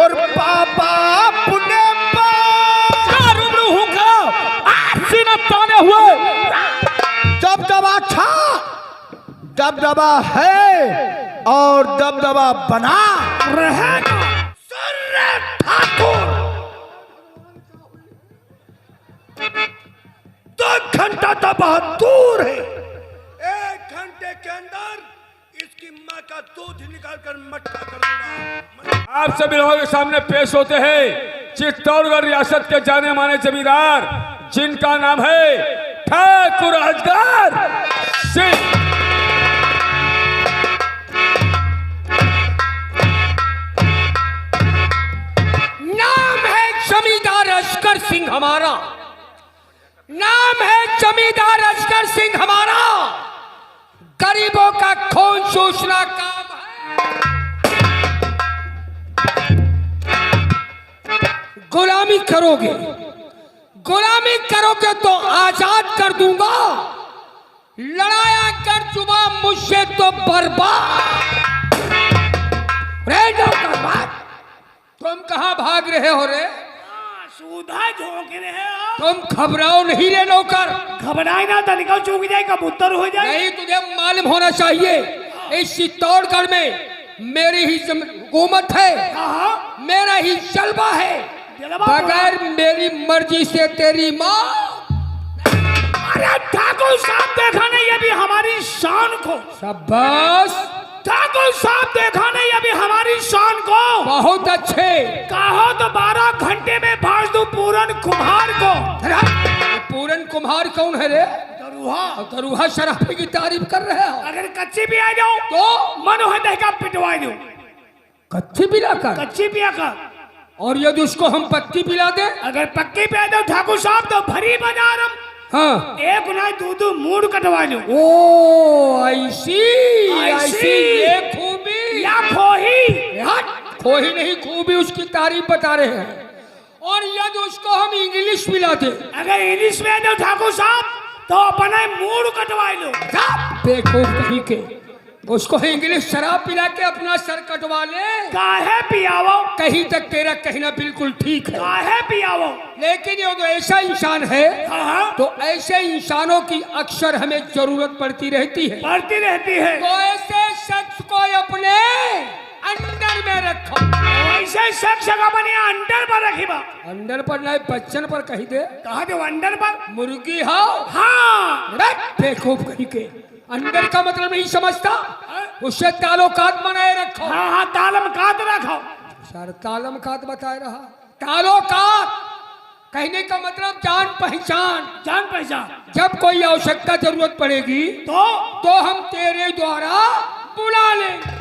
और पापा पुण्य हुए दबदबा था, दबदबा है और दबदबा बना रहेगा। ठाकुर 2 घंटा तो बहुत दूर है। 1 घंटे के अंदर इसकी माँ का दूध निकाल कर मट्ठा कर दूंगा। आप सभी लोगों के सामने पेश होते हैं चित्तौड़गढ़ रियासत के जाने माने जमींदार, जिनका नाम है ठाकुर अजगर सिंह। नाम है जमींदार अजगर सिंह हमारा, नाम है जमींदार अजगर सिंह हमारा। गरीबों का खून चूसना काम है, गुलामी करोगे, गुलामी करोगे तो आजाद कर दूंगा, लड़ाया कर जुबा मुझसे तो बर्बाद। रे नौकर, तुम कहां भाग रहे हो रे? सुधा झोंक रहे हो। तुम घबराओ नहीं रे नौकर। घबराए ना तो निकल चूक जाए, कबूतर हो जाए। नहीं, तुझे मालूम होना चाहिए इस चित्तौड़गढ़ में मेरी ही हुकूमत है, मेरा ही जलवा है। बगैर मेरी मर्जी से तेरी माँ। अरे ठाकुर साहब देखा नहीं अभी हमारी शान को। शाबाश ठाकुर साहब देखा नहीं अभी हमारी शान को। बहुत अच्छे। कहो तो 12 घंटे में भाज दूं पूरन कुम्हार को। पूरन कुम्हार कौन है रे? दरुहा। दरुहा शराबी की तारीफ कर रहे हो। अगर कच्ची भी आ जाओ तो मन होता है कि पिटवा दो। कच्ची पिला कर? कच्ची पिया कर। और यदि उसको हम पक्की पिला दे? अगर पक्की पिला दो ठाकुर साहब तो भरी बाजार हम। हाँ, एक ना दो मूड कटवा लो। ओ ऐसी ये खूबी या खोही। खोही नहीं, खूबी उसकी तारीफ बता रहे हैं। और यदि उसको हम इंग्लिश पिला दे? अगर इंग्लिश में दो ठाकुर साहब तो अपना मूड कटवा लो। बेवकूफ कहीं के, उसको इंग्लिश शराब पिला के अपना सर कटवा ले। काहे पियावो? कहीं तक तेरा कहना बिल्कुल ठीक है। काहे पियावो? लेकिन ये तो ऐसा इंसान है, तो ऐसे इंसानों की अक्सर हमें जरूरत पड़ती रहती है। पड़ती रहती है। तो ऐसे शख्स को अपने अंडर में रखो। ऐसे शख्स को अपने अंडर पर रखिबा। अंडर पर नहीं, बच्चन पर कही दे। कहा दो अंडर पर? मुर्गी हो। हाँ। बेवकूफ कहीं के, अंडर का मतलब नहीं समझता, उससे ताल्लुकात बनाए रखो। हाँ हाँ, ताल्लुकात रखो। सर ताल्लुकात बताए रहा। ताल्लुकात कहने का मतलब जान पहचान। जान पहचान। जब कोई आवश्यकता जरूरत पड़ेगी तो हम तेरे द्वारा बुला लेंगे।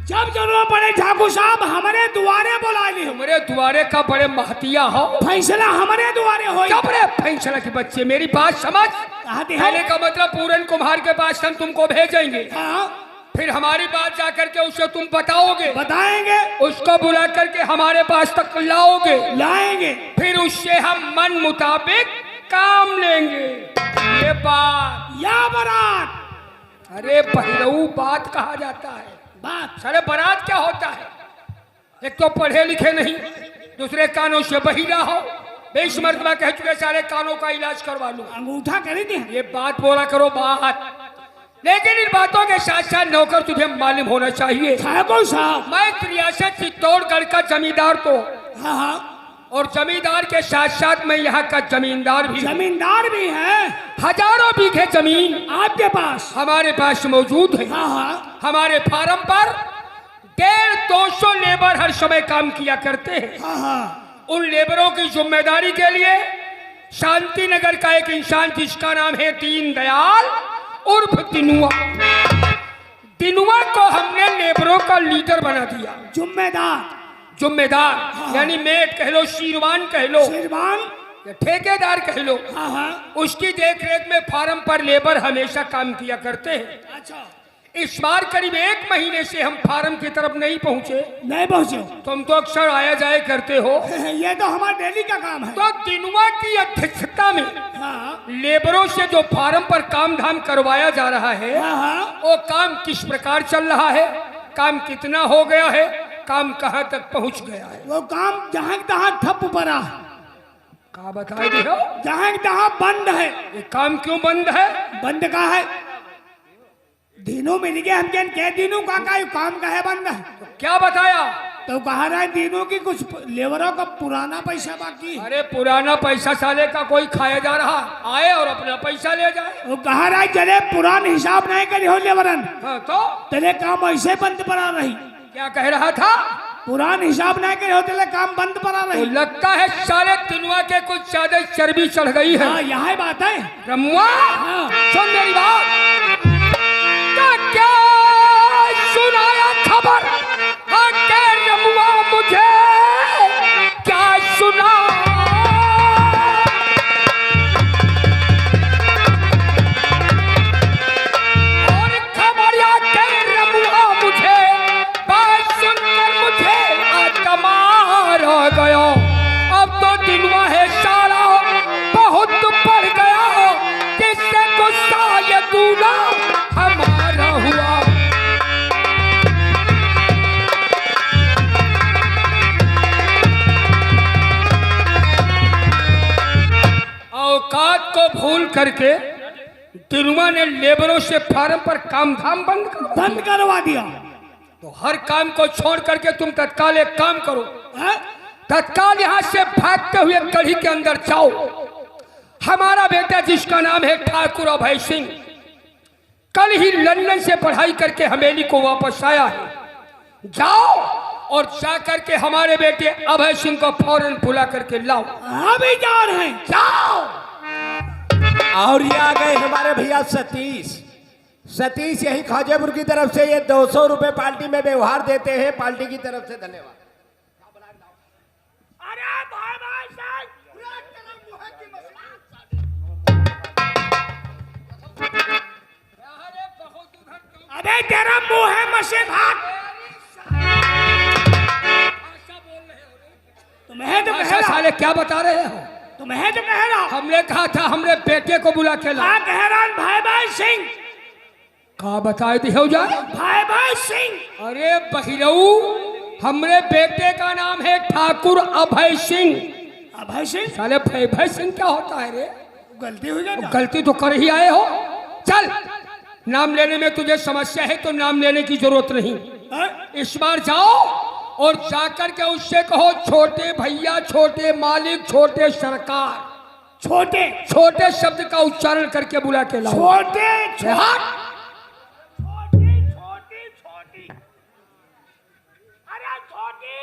जब जरूरत पड़े ठाकुर साहब हमारे द्वारे बुला ले। हमारे द्वारे का बड़े महतिया हो। फैसला हमारे द्वारे हो। क्या बड़े फैसला के बच्चे, मेरी बात समझ। कहने का मतलब पूरन कुम्हार के पास हम तुमको भेजेंगे। हाँ। फिर हमारी बात जाकर के उसे तुम बताओगे। बताएंगे। उसको बुला करके हमारे पास तक लाओगे। लाएंगे। फिर उससे हम मन मुताबिक काम लेंगे। ये बात या बारात? अरे पहलू बात कहा जाता है। बात? सारे बारात क्या होता है? एक तो पढ़े लिखे नहीं, दूसरे कानों से बहिरा हो। 20 मरतबा कह चुके सारे कानों का इलाज करवा लूं। अंगूठा करी थी। ये बात बोला करो बात। लेकिन इन बातों के साथ साथ नौकर तुझे मालूम होना चाहिए ठाकुर साहब, मैं रियासत चित्तौड़गढ़ का जमींदार तो। हाँ हाँ। और जमींदार के साथ साथ मैं यहाँ का जमींदार भी। जमींदार भी है। हजारों बीघे जमीन आपके पास? हमारे पास मौजूद है। हाँ हाँ। हमारे फार्म पर 150-200 लेबर हर समय काम किया करते हैं। हाँ हाँ। उन लेबरों की जिम्मेदारी के लिए शांति नगर का एक इंसान जिसका नाम है दीनदयाल उर्फ दिनुआ, दिनुआ को हमने लेबरों का लीडर बना दिया। जिम्मेदार यानी मेट कह लो, शीरवान कह लो, या ठेकेदार कह लो। हाँ हाँ। उसकी देखरेख में फार्म पर लेबर हमेशा काम किया करते हैं। अच्छा। इस बार करीब 1 महीने से हम फार्म की तरफ नहीं पहुंचे। नहीं पहुंचे? तुम तो अक्सर आया जाए करते हो। ये तो हमारा डेली का काम है। तो दिनुआ की अध्यक्षता में हाँ। लेबरों से जो फार्म पर काम धाम करवाया जा रहा है, हाँ हाँ। वो काम किस प्रकार चल रहा है, काम कितना हो गया है, काम कहाँ तक पहुँच गया है? वो काम जहाँ तहाँ ठप पड़ा, कहा बताए दियो? जहाँ तहाँ बंद है। ये काम क्यों बंद है? बंद का है दिनों मिल गए हम क्या दिनों का काम का है बंद है। तो क्या बताया? तो कहा रहा है दिनों की कुछ लेबरों का पुराना पैसा बाकी। अरे पुराना पैसा साले का कोई खाया जा रहा, आए और अपना पैसा ले जाए। वो कहा रहा है चले पुरान हिसाब नहीं करी हो लेबरन, हाँ तो तेरे काम ऐसे बंद पड़ा रही। क्या कह रहा था? पुरान हिसाब नहीं करे हो तेरे काम बंद पड़ा तो रही। लगता है साले तिनुआ के कुछ ज्यादा चर्बी चढ़ गई है। हाँ यही बात है। रमुआ हाँ। सुन मेरी बात, क्या सुनाया खबर? हाँ के रमुआ मुझे क्या सुना? और खबरिया के रमुआ मुझे बात सुनकर मुझे आत्मा रह गया। अब तो दिनवा है सारा बहुत बढ़ गया, किससे गुस्सा ये दूल्हा हमारा हुआ। औकात को भूल करके दिनुआ ने लेबरों से फार्म पर काम धाम बंद करवा दिया। तो हर काम को छोड़ करके तुम तत्काल एक काम करो, हाँ? तत्काल यहाँ से भागते हुए गढ़ी के अंदर जाओ। हमारा बेटा जिसका नाम है ठाकुर अभय सिंह कल ही लंदन से पढ़ाई करके हवेली को वापस आया है। जाओ और जा करके हमारे बेटे अभय सिंह को फौरन बुला करके लाओ। अभी जा रहे हैं, जाओ। और ये आ गए हमारे भैया सतीश यही खाजेपुर की तरफ से ये 200 रुपए पार्टी में व्यवहार देते हैं, पार्टी की तरफ से धन्यवाद। अरे भाई भाई साहब, अबे तेरा मुंह है मसे भाग। तुम्हें तो कह रहा, साले क्या बता रहे हो? तुम्हें तो कह रहा, हमने कहा था हमरे बेटे को बुला के ला। कह रहा भाई भाई सिंह। कहा बताए दी हो जाए भाई भाई सिंह। अरे बहिरऊ, हमरे बेटे का नाम है ठाकुर अभय सिंह। अभय सिंह? साले भय सिंह क्या होता है रे? गलती हुई क्या? गलती तो कर ही आए हो। चल, नाम लेने में तुझे समस्या है तो नाम लेने की जरूरत नहीं। इस बार जाओ और जाकर के उससे कहो छोटे भैया, छोटे मालिक, छोटे सरकार, छोटे छोटे शब्द का उच्चारण करके बुला के लाओ। छोटे हट। छोटी छोटी छोटी, अरे छोटी,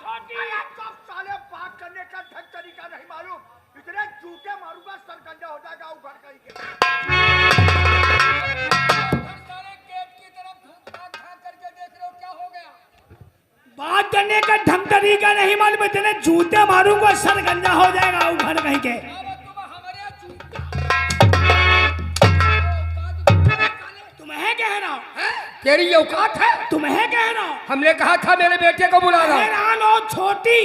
छोटी। साले बात करने का ढंग तरीका नहीं मालूम, इतने जूते मारूंगा सरकंजा हो जाएगा उभर कहीं के। बात करने का ढंग तरीका नहीं मालूम, इतने जूते मारूंगा सर गंजा हो जाएगा उभर कहीं के। तुम्हें कह रहा हूँ, तेरी औकात है? तुम्हें कह रहा हूँ। हमने कहा था मेरे बेटे को बुला रहा। हैरान छोटी,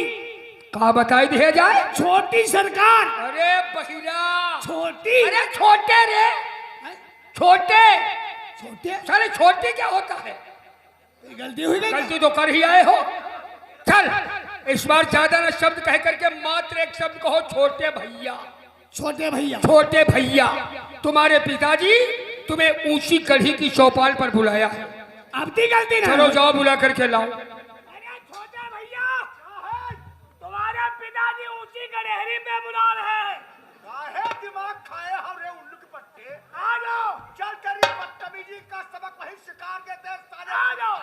कहा बताई दिया जाए? छोटी सरकार। अरे बहिरा, छोटी, अरे छोटे रे, छोटे छोटे। साले छोटे क्या होता है? गलती हुई गई। गलती तो कर ही आए हो। चल, इस बार ज्यादा ना शब्द कह करके मात्र एक शब्द कहो, छोटे भैया। छोटे भैया, छोटे भैया, तुम्हारे पिताजी तुम्हें ऊंची कढ़ी की चौपाल पर बुलाया है। अब की गलती नहीं। चलो जाओ, बुला करके लाओ। अरे छोटे भैया, तुम्हारे पिताजी ऊंची कड़हरी में बुला रहे हैं। काहे दिमाग खाए हमरे उल्लू के पट्टे। आ जाओ, चल तेरी बदतमीजी का सबक वहीं सिखा देते हैं साले। आ जाओ।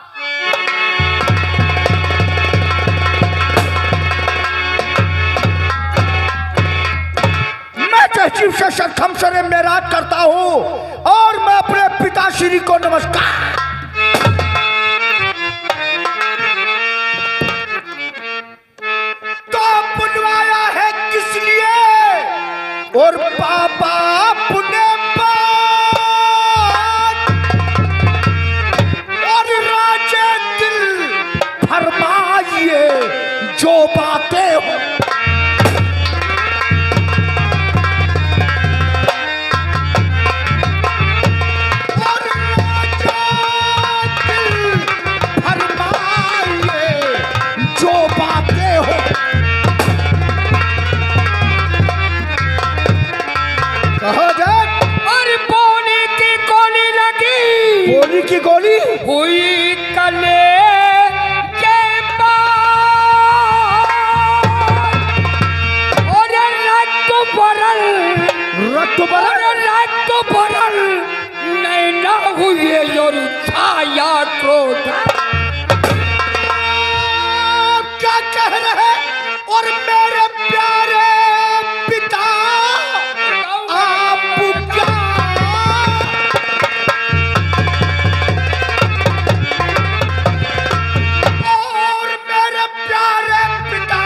मैं तहसील से सरखम सरे मेराज करता हूँ और मैं अपने पिताश्री को नमस्कार। तो बुलवाया है किस लिए और पापा अपने बात और राजे दिल फरमाइए जो बातें हो। और राजा दिल की गोली हुई कले के पार और रक्त भरल नैना हुए और छाया क्रोध। क्या कह रहे और मेरे प्यारे पिता आप क्या और मेरे प्यारे पिता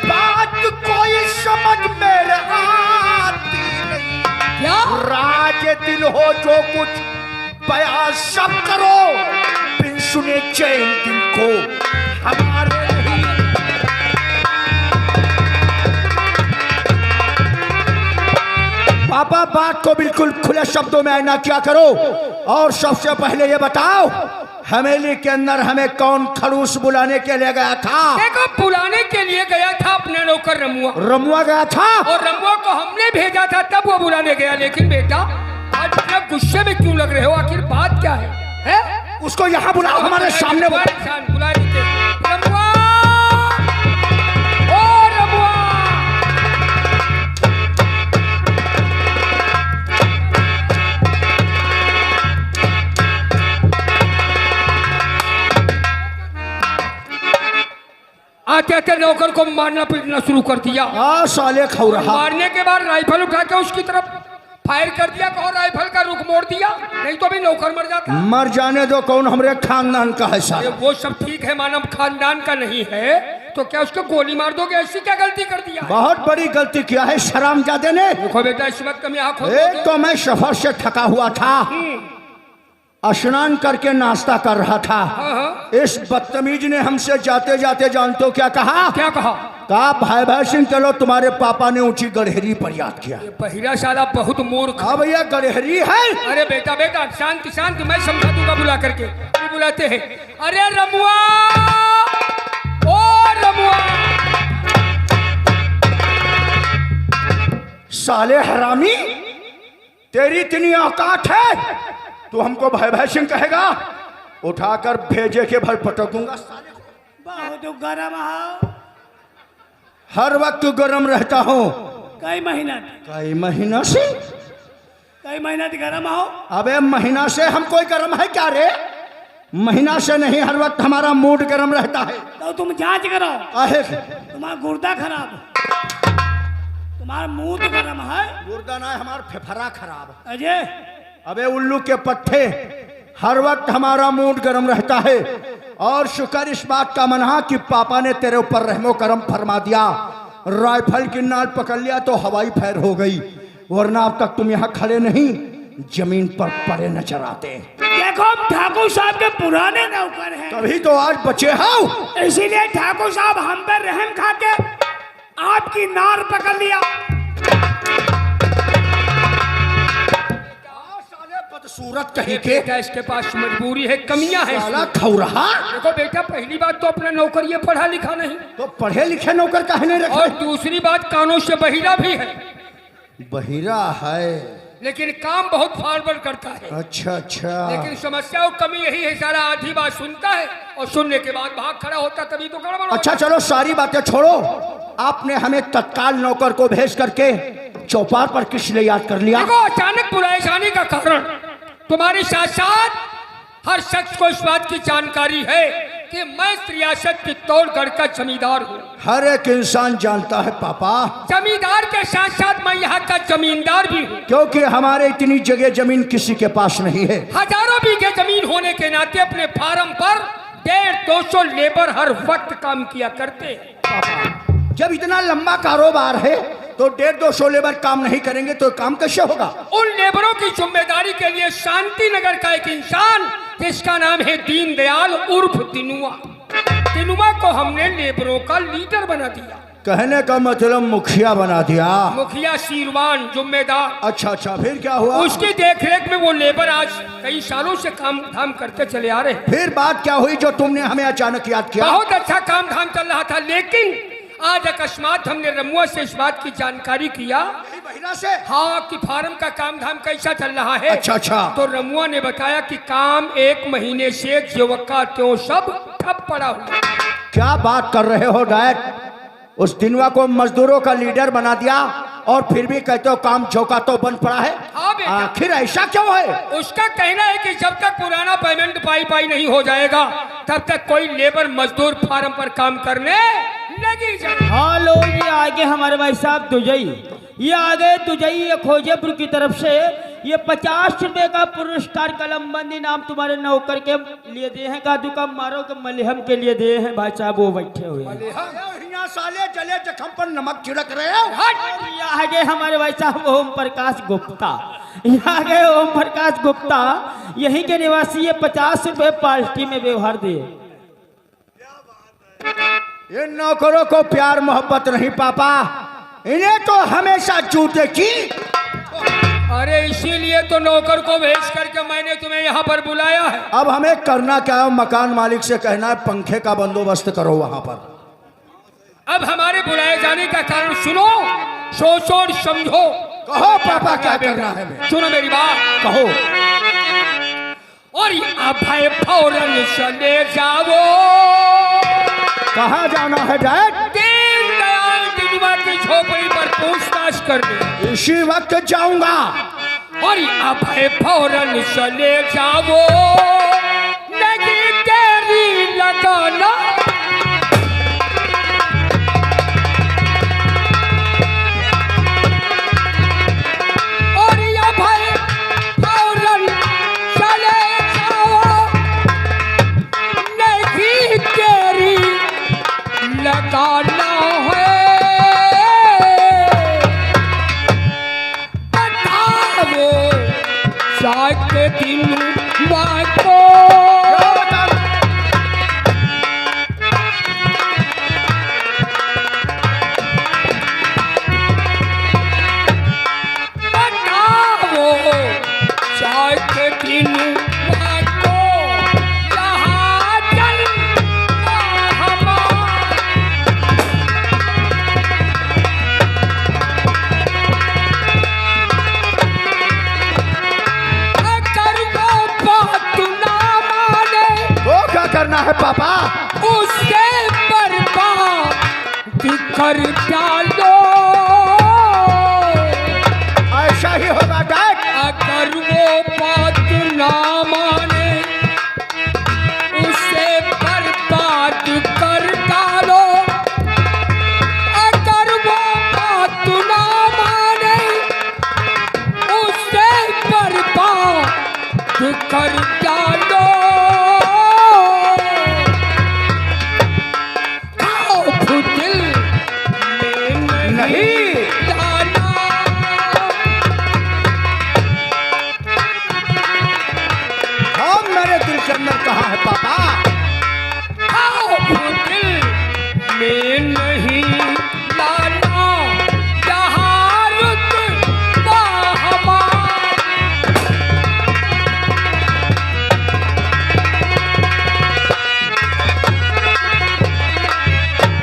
बात कोई समझ मेरे आती नहीं। क्या राज दिल हो जो कुछ बयां सब करो बिन सुने चैन दिल को हमारे नहीं। पापा बात को बिल्कुल खुले शब्दों में आईना क्या करो और सबसे पहले ये बताओ हवेली के अंदर हमें कौन खड़ूस बुलाने के लिए गया था? देखो बुलाने के लिए गया था अपने नौकर रमुआ। रमुआ गया था और रमुआ को हमने भेजा था तब वो बुलाने गया। लेकिन बेटा आज इतना गुस्से में क्यों लग रहे हो? आखिर बात क्या है? उसको यहाँ बुलाओ हमारे सामने बुला देते रमुआ। ओ रमुआ आते आते नौकर को मारना पीटना शुरू कर दिया। साले खौरहा। मारने के बाद राइफल उठा के उसकी तरफ फायर कर दिया और राइफल का रुख मोड़ दिया, नहीं तो भी नौकर मर जाता। मर जाने दो, कौन हमारे खानदान का है साला? वो सब ठीक है, मानव खानदान का नहीं है तो क्या उसको गोली मार दोगे? ऐसी क्या गलती कर दिया? बहुत बड़ी गलती किया है शरामजादे ने। देखो बेटा इस वक्त हम यहाँ एक तो मैं सफर से थका हुआ था, स्नान करके नाश्ता कर रहा था। इस बदतमीज ने हमसे जाते जाते जानते हो क्या कहा? क्या कहा? कहा भाई भाई सिंह चलो तुम्हारे पापा ने ऊंची गड़हरी पर याद किया। बहिरा साला बहुत मूर्ख। हाँ भैया गड़हरी है। अरे बेटा बेटा शांति शांति, मैं समझा दूंगा बुला करके। नहीं बुलाते हैं। अरे रमुआ, ओ रमुआ। साले हरामी, तेरी इतनी औकात है तू हमको भाई भाई सिंह कहेगा? उठाकर भेजे के भर पटक दूंगा। बहुत गरम हो। हर वक्त गरम रहता हूँ। कई महीना कई महीना से गरम हो। अबे महीना से हम कोई गरम है क्या रे? महीना से नहीं, हर वक्त हमारा मूड गरम रहता है। तो तुम जांच करो। काहे? तुम्हारा गुर्दा खराब, तुम्हारा मुंह तो गरम है। गुर्दा ना, हमारा फेफड़ा खराब। अजय अबे उल्लू के पट्टे, हर वक्त हमारा मूड गर्म रहता है। और शुक्र इस बात का मना कि पापा ने तेरे ऊपर रहमो करम फरमा दिया। राइफल की नाल पकड़ लिया तो हवाई फायर हो गई, वरना अब तक तुम यहाँ खड़े नहीं जमीन पर पड़े नजर आते। देखो ठाकुर साहब के पुराने नौकर हैं, तभी तो आज बचे हो। इसीलिए ठाकुर साहब हम पर रहम खा के आपकी नार पकड़ लिया। सूरत कहीं के बेटा इसके पास मजबूरी है, कमियां हैं। साला खौरहा। देखो बेटा पहली बात तो अपना नौकर ये पढ़ा लिखा नहीं, तो पढ़े लिखे नौकर काहे नहीं रखे? और दूसरी बात कानों से बहिरा भी है, बहिरा है लेकिन काम बहुत फॉरवर्ड करता है। अच्छा अच्छा। लेकिन समस्या और कमी यही है, सारा आधी बात सुनता है और सुनने के बाद भाग खड़ा होता, तभी तो गड़बड़ होता। अच्छा चलो सारी बातें छोड़ो, आपने हमें तत्काल नौकर को भेज करके चौपाल पर किस लिए याद कर लिया? देखो अचानक बुलाए जाने का कारण तुम्हारे साथ साथ हर शख्स को इस बात की जानकारी है कि मैं रियासत चित्तौड़गढ़ का जमींदार हूँ। हर एक इंसान जानता है पापा। जमींदार के साथ साथ मैं यहाँ का जमींदार भी हूँ, क्योंकि हमारे इतनी जगह जमीन किसी के पास नहीं है। हजारों बीघे जमीन होने के नाते अपने फार्म पर 150-200 लेबर हर वक्त काम किया करते हैं। पापा जब इतना लंबा कारोबार है तो 150-200 लेबर काम नहीं करेंगे तो काम कैसे होगा? उन लेबरों की जिम्मेदारी के लिए शांति नगर का एक इंसान जिसका नाम है दीनदयाल उर्फ दिनुआ को हमने लेबरों का लीडर बना दिया। कहने का मतलब मुखिया बना दिया। मुखिया सीरवान जिम्मेदार। अच्छा अच्छा, फिर क्या हुआ? उसकी देखरेख में वो लेबर आज कई सालों से काम धाम करते चले आ रहे हैं। फिर बात क्या हुई जो तुमने हमें अचानक याद किया? बहुत अच्छा काम धाम चल रहा था, लेकिन आज अकस्मात हमने रमुआ से इस बात की जानकारी किया हीरा से? हाँ, कि फार्म का काम धाम कैसा चल रहा है। अच्छा अच्छा। तो रमुआ ने बताया कि काम 1 महीने से ज्यों त्यों सब ठप पड़ा हुआ। क्या बात कर रहे हो डायट? उस दिनवा को मजदूरों का लीडर बना दिया और फिर भी कहते हो काम झोंका तो बंद पड़ा है। हाँ बेटा। आखिर ऐसा क्यों है? उसका कहना है कि जब तक पुराना पेमेंट पाई नहीं हो जाएगा तब तक कोई लेबर मजदूर फार्म पर काम करने लगी जाए। हाँ लो, ये आगे हमारे भाई साहब दुजई, ये आगे दुजई ये खोजेपुर की तरफ से ये 50 रुपए का पुरस्कार कलमबंदी नाम तुम्हारे नौकर के लिए दिए हैं। कादू का मारो के मलहम के लिए दिए हैं भाई साहब, वो बैठे हुए हैं। यहाँ साले जले जख्म पर नमक छिड़क रहे हो। और ये आगे हमारे भाई साहब ओम प्रकाश गुप्ता, यहाँ आगे ओम प्रकाश गुप्ता यहीं के निवासी, ये 50 रुपए पार्टी में व्यवहार दिए। ये नौकरों को प्यार मोहब्बत नहीं पापा, इन्हें तो हमेशा जूते की। अरे इसीलिए तो नौकर को भेज करके मैंने तुम्हें यहाँ पर बुलाया है। अब हमें करना क्या है? मकान मालिक से कहना है पंखे का बंदोबस्त करो वहां पर। अब हमारे बुलाए जाने का कारण सुनो, सोचो और समझो। कहो पापा क्या करना है? हमें सुनो मेरी बात। कहो। और अब भाई फौरन चले जाओ। कहाँ जाना है डैड? दीनदयाल दिनवा की झोपड़ी पर पूछताछ करने। इसी वक्त जाऊंगा। और अब भाई फौरन चले जाओ, नहीं तेरी लगाना। और ये भाई फौरन चले जाओ, नहीं तेरी लगाना है। बताओ जाके दिन को। बताओ जाके दिन को। यहाँ चल हमारा। अगर वो बात ना माने वो क्या करना है पापा? उसे बर्बाद कर डालो। ऐसा ही होगा डैड। अगर वो बात ना माने उसे बर्बाद कर डालो। अगर वो बात ना माने उसे बर्बाद कर डालो। खौफ दिल में नहीं। डाला। हाँ मेरे दिल के अंदर कहाँ है पापा? खौफ दिल में नहीं लाना। जहाँ रुतबा हमारा।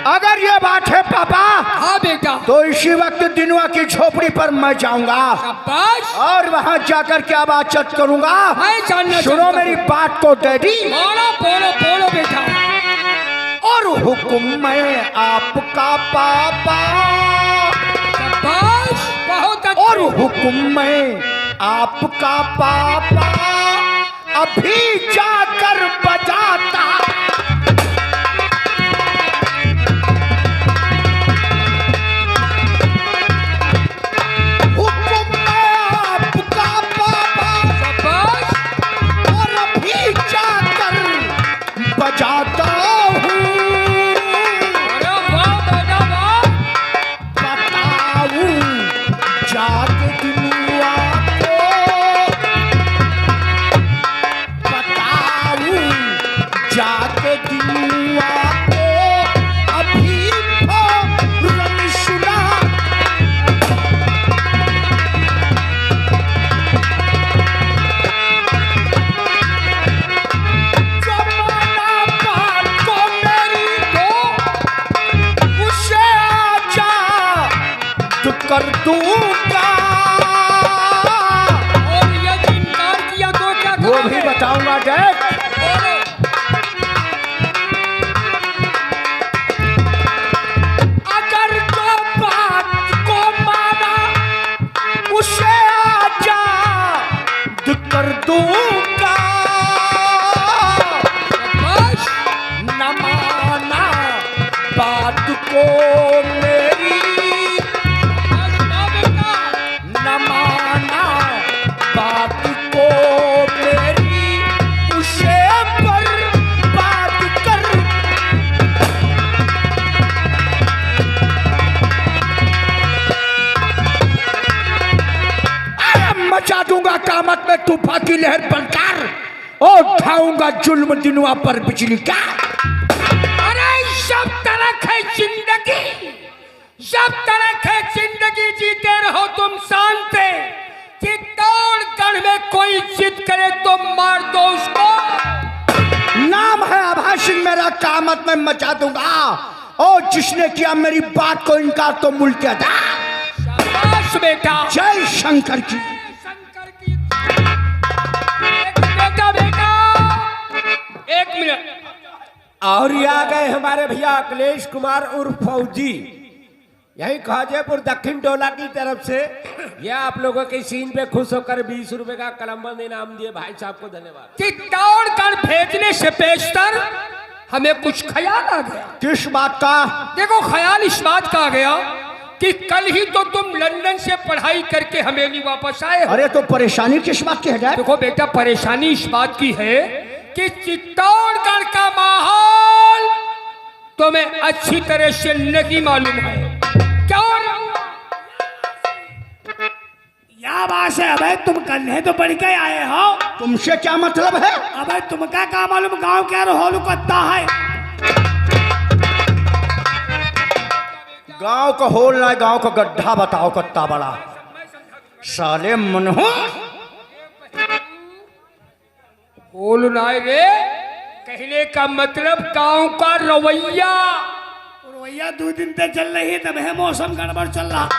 अगर ये बात है पापा हाँ बेटा। तो इसी वक्त दिनवा की झोपड़ी पर मैं जाऊंगा शाबाश। और वहां जाकर क्या बातचीत करूंगा। मैं जानना सुनो चाहता मेरी हूँ। बात को डैडी। बोलो बोलो बोलो बेटा। और हुक्म में आपका पापा, शाबाश, बहुत अच्छा। और हुक्म में आपका पापा अभी जाकर बजाता। हुक्म में आपका पापा शाबाश। और अभी जाकर बजाता हूँ। अरे वाह बेटा वाह। बताऊं जाके दुनिया को, बताऊं वो भी बताऊंगा देख। अगर तो बात को माना उसे आजाद कर दूंगा, न माना बात को मेरी न माना, बात को मेरी उसे पर बात कर। मचा दूंगा कामत में तूफान की लहर बनकर और उठाऊंगा जुल्म दिनुआ पर बिजली का। अरे सब तरह है जिंदगी, सब तरह है जिंदगी, जीते रहो तुम शांत। चित्तौड़गढ़ में कोई जिद करे तो मार दो उसको। नाम है आभा सिंह मेरा, कामत में मचा दूंगा और जिसने किया मेरी बात को इनकार तो मुल्क अदा। शाबाश बेटा, जय शंकर की। शंकर की। बेटा बेटा एक मिनट। और ये आ गए हमारे भैया अखिलेश कुमार उर्फ फौजी, यही खाजेपुर दक्षिण टोला की तरफ से। यह आप लोगों के सीन पे खुश होकर 20 रुपए का कलमबंद इनाम दिए भाई साहब को धन्यवाद। चित्तौड़गढ़ भेजने से पेशतर हमें कुछ ख्याल आ गया। किस बात का? देखो ख्याल इस बात का आ गया कि कल ही तो तुम लंदन से पढ़ाई करके हवेली वापस आए हो। अरे तो परेशानी किस बात की है डैड? देखो बेटा, परेशानी इस बात की है कि चित्तौड़गढ़ का माहौल तुम्हें अच्छी तरह से नहीं मालूम है। क्यों? या बात है, अबे तुम कन्हे तो पढ़ के आए हो, तुमसे क्या मतलब है? अबे तुमका क्या मालूम गांव क्या रोहलू कत्ता है। गांव का होल ना, गांव का गड्ढा बताओ कत्ता बड़ा साले मनहू। बोल ना रे, कहने का मतलब गांव का रवैया। रोइया 2 दिन से चल रही है, तब है मौसम गड़बड़ चल रहा।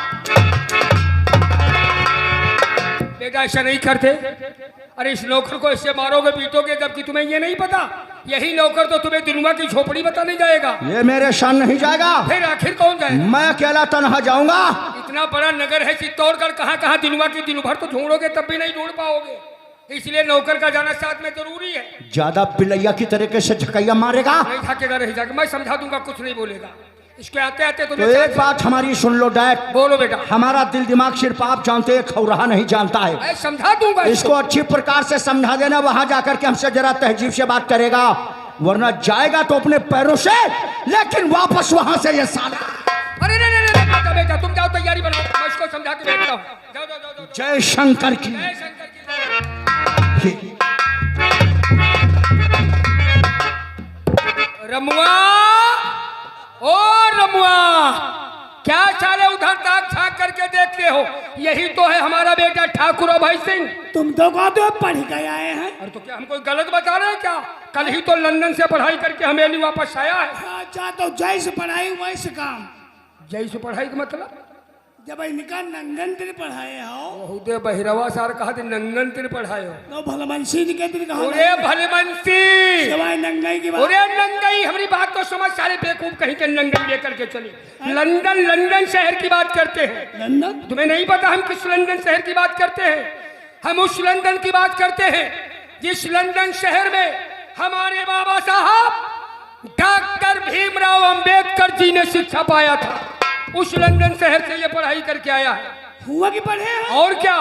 बेटा ऐसा नहीं करते। अरे इस नौकर को ऐसे मारोगे पीटोगे जबकि तुम्हें ये नहीं पता। यही नौकर तो तुम्हें दिनुआ की झोपड़ी बताने जाएगा। ये मेरे सन नहीं जाएगा। फिर आखिर कौन जाएगा? मैं अकेला तनहा जाऊंगा। इतना बड़ा नगर है चित्तौड़गढ़, कहाँ कहाँ दिनुआ की दिन भर तो ढूंढोगे तब भी नहीं ढूंढ पाओगे। इसलिए नौकर का जाना साथ में जरूरी है। ज्यादा बिलैया की तरीके से झकैया मारेगा नहीं झाकेगा, नहीं झाकेगा, मैं समझा दूंगा, कुछ नहीं बोलेगा। इसके आते आते तो तुम्हें एक बात हमारी सुन लो डैड। बोलो बेटा। हमारा दिल दिमाग सिर्फ आप जानते हैं, खौराहा नहीं जानता है। मैं समझा दूंगा इसको अच्छी प्रकार से समझा देना, वहां जाकर के हमसे जरा तहजीब से बात करेगा, वरना जाएगा तो अपने पैरों से, लेकिन वापस वहां से ये साला। अरे नहीं नहीं नहीं बेटा, बेटा तुम जाओ, तैयारी बनाओ, मैं इसको समझा के भेजता हूँ। जाओ जाओ जाओ जाओ। जय शंकर की। जय शंकर की। रमुआ, ओ रमुआ, क्या साले उधर ताक झाँक करके देखते हो? यही तो है हमारा बेटा ठाकुर अभय सिंह। तुम तो कहते हो पढ़ के आए हैं। अरे तो क्या हम कोई गलत बता रहे हैं क्या? कल ही तो लंदन से पढ़ाई करके हवेली वापस आया है। अच्छा, तो जैसे पढ़ाई वैसे काम। जैसे पढ़ाई का मतलब? जब इनका नंगन तिर पढ़ाए हो, बहुदे बहिरवा सार कहा थे नंगन तिर पढ़ाए हो। तो भलमनसी के तिर कहा। अरे भलमनसी, सिवाय नंगाई की बात। अरे नंगई, हमारी बात तो समझ, सारे बेवकूफ कहीं के नंगई लेकर के चले। लंदन, लंदन शहर की बात करते हैं। लंदन? तुम्हें नहीं पता हम किस लंदन शहर की बात करते हैं? हम उस लंदन की बात करते हैं जिस लंदन शहर में हमारे बाबा साहब डॉक्टर भीमराव अंबेडकर जी ने शिक्षा पाया था। उस लंदन शहर से ये पढ़ाई करके आया है। हुआ कि पढ़े हैं? और क्या?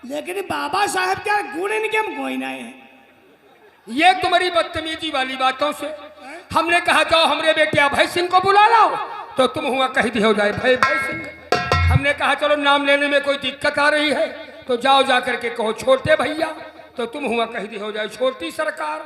लेकिन बाबा साहब क्या गुण इनके हम कोई नहीं है। ये तुम्हारी बदतमीजी वाली बातों से हमने कहा जाओ हमारे बेटे अभय सिंह को बुला लाओ, तो तुम हुआ कह दी हो जाए भाई भाई सिंह। हमने कहा चलो नाम लेने में कोई दिक्कत आ रही है तो जाओ जाकर के कहो छोटे भैया, तो तुम हुआ कह दी हो जाए छोटी सरकार।